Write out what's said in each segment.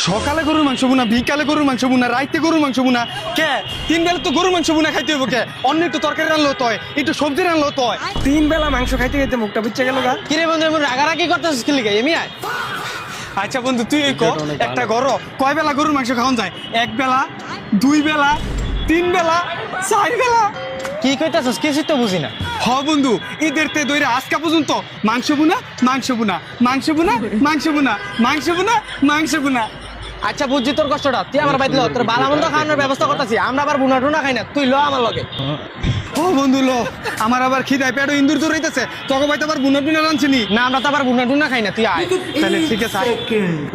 সকালে গরুর মাংস বুনা, বিকালে গরুর মাংস বুনা, রাইতে গরুর মাংস বুনা। কে 3 বেলা তো গরুর মাংস বুনা খাইতে হইব কে? অন্য একটু তরকারি রান্নলো তয়, একটু সবজি রান্নলো তয়। 3 বেলা মাংস খাইতে খাইতে মুখটা বুঝছে গেল গা। কিরে বন্ধু এমন রাগারাগি করতেছিস কি লিগা? এমি আয়। আচ্ছা বন্ধু তুই এই কো একটা গরো কয় বেলা গরুর মাংস খাওয়ান যায়? 1 বেলা, 2 বেলা, 3 বেলা, 4 বেলা? কি কইতাছিস কিছুই তো বুঝি না। হ বন্ধু, ঈদের তে দইরা আজকা পর্যন্ত মাংস বুনা, মাংস বুনা, মাংস বুনা, মাংস বুনা, মাংস বুনা, মাংস বুনা। আচ্ছা বুঝছি তোর কষ্টটা, তুই আমার বাইতে ল, তোর বালামন্দ খাওয়ানোর ব্যবস্থা করতেছি। আমরা আবার বুনা টুনা খাই না, তুই ল আমার লগে। ও বন্ধু লো, আমার আবার খিদায় পেটে ইন্দুর দৌড়াইতেছে, তোকে ভাই তো আবার বুনা টুনা রাঁধছিনি। না আমরা তো আবার বুনা টুনা খাই না, তুই আয়। তাহলে ঠিক আছে আয়।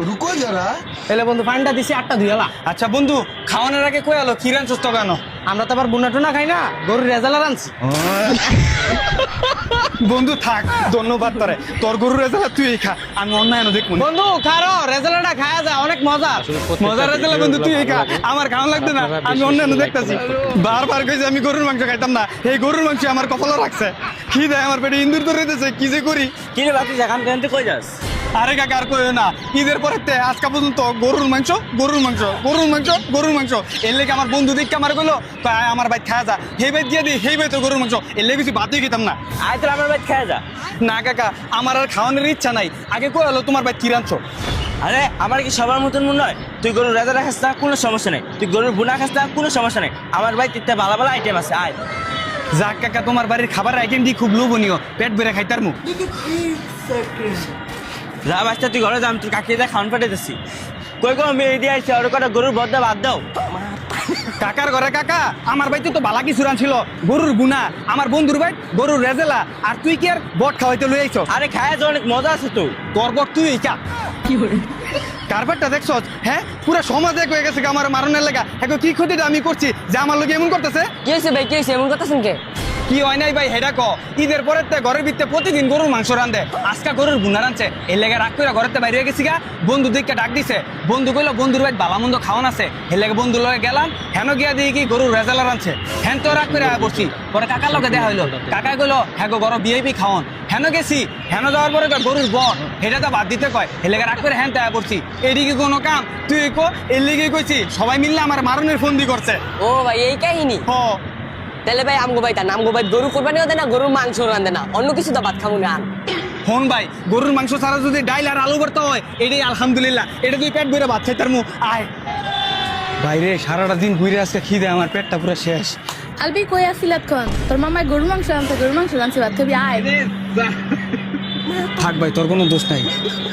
रुको जरा। তাহলে বন্ধু পানিটা দিছি 8টা ধুইলা। আচ্ছা বন্ধু, খাওয়ানোর আগে কই আলো কি রাঁধছস তো কেন? আমরা তো আবার বুনা টুনা খাই না, গরুর রেজালা রানছি। বন্ধু থাক, ধন্যবাদ তোরে। তোর গরুর রেজালা তুই খা, আমি অন্য এনে দেখবো। বন্ধু খারো রেজালাটা খায়া যায়, অনেক মজা। মজার রেজালা বন্ধু তুই খা, আমার খাওয়ান লাগবে না, আমি অন্য এনে দেখতাছি। বারবার কইছে আমি গরুর মাংস খাইতাম না, এই গরুর মাংস আমার কপালে রাখছে। খিদায় আমার পেটে ইন্দুর দৌড়াইতেছে, কি যে করি। কি রে বাতি জাকান কেনতে কই যাস? আরে কাকা আর কইও না, ঈদের পরে আজকা পর্যন্ত গরুর মাংস, গরুর মাংস, গরুর মাংস, গরুর মাংস। এর লেগে আমার বন্ধু দেখে আমার কইলো আমার ভাই খাওয়া যা, সেই ভাই দিয়ে দিই, সেই ভাই তো গরুর মাংস। এর লেগে কিছু বাদই খেতাম না। আয় তোর আমার বাইত খায়া যা। না কাকা, আমার আর খাওয়ানোর ইচ্ছা নাই। আগে কই হলো তোমার ভাই কি রাঁধছো? আরে আমার কি সবার মতন মনে হয়? তুই গরুর রেজা খাস না, কোনো সমস্যা নেই। তুই গরুর বুনা খাস না, কোনো সমস্যা নেই। আমার ভাই তিনটা ভালো ভালো আইটেম আছে, আয়। যাক কাকা, তোমার বাড়ির খাবার আইটেম দিয়ে খুব লোভনীয়, পেট ভরে খাইতার মুখ। যা বাচ্চা তুই ঘরে যা, আমি তোর কাকিয়ে খাওয়ান পাঠিয়ে দিচ্ছি। কই কো মেয়ে দিয়ে আইসি, ওর কটা গরুর বদলা বাদ দাও। কাকার ঘরে কাকা, আমার ভাই তো বালা কিছু রাঁধছিল, গরুর গুনা, আমার বন্ধুর ভাই গরুর রেজেলা, আর তুই কি আর বট খাওয়াইতে লই আইছ? আরে খায় যে অনেক মজা আছে তো। তোর বট তুই এইটা কারবারটা দেখছ? হ্যাঁ, পুরো সমাজ এক হয়ে গেছে আমার মারণের লেগা। এখন কি ক্ষতিটা আমি করছি যে আমার লোক এমন করতেছে? কি হইছে ভাই, কি হইছে এমন করতেছেন কে? কি হয় নাই ভাই হেডা ক? ঈদের পরে ঘরের ভিতরে প্রতিদিন গরুর মাংস রান্ধে, আজকা গরুর গুনা রাঁধছে। এর লেগে রাগ করে ঘরের বাইরে হয়ে গেছি গা। বন্ধু দিকে ডাক দিছে, বন্ধু কইলো বন্ধুর ভাই বালামন্দ খাওয়ান আছে। এর লেগে বন্ধুর লগে গেলাম, হেন গিয়া দিয়ে কি গরুর রেজালা রাঁধছে। হেন তো রাগ করে বসছি, পরে কাকার লগে দেখা হইলো। কাকা কইলো হ্যাঁ গো গরু ভিআইপি খাওয়ান। হেন গেছি, হেন যাওয়ার পরে গরুর বট, হেটা তো বাদ দিতে কয়। এর লেগে রাগ করে হ্যান তাই পড়ছি। এদিকে কোনো কাম তুই কো? এর লেগে কইছি সবাই মিললে আমার মারণের ফন্দি করছে। ও ভাই এই কাহিনী। হ তাহলে ভাই আমগো ভাই আমগো ভাই গরু কোরবানিও দেয় না, গরুর মাংস রান্ধে না, অন্য কিছু তো ভাত খাবো না। হন ভাই, গরুর মাংস ছাড়া যদি ডাইল আর আলু ভর্তা হয়, এটাই আলহামদুলিল্লাহ। এটা তুই পেট ভরে ভাত খাইতার মু। আয় বাইরে সারাটা দিন ঘুরে আজকে খিদে আমার পেটটা পুরো শেষ। আলবি কই আসিলাত খন? তোর মামায় গরু মাংস আনতে, গরু মাংস রানছে, ভাত খাবি আয়। থাক ভাই, তোর কোনো দোষ নাই,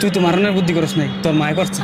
তুই তো মারণের বুদ্ধি করস নাই, তোর মায় করছে।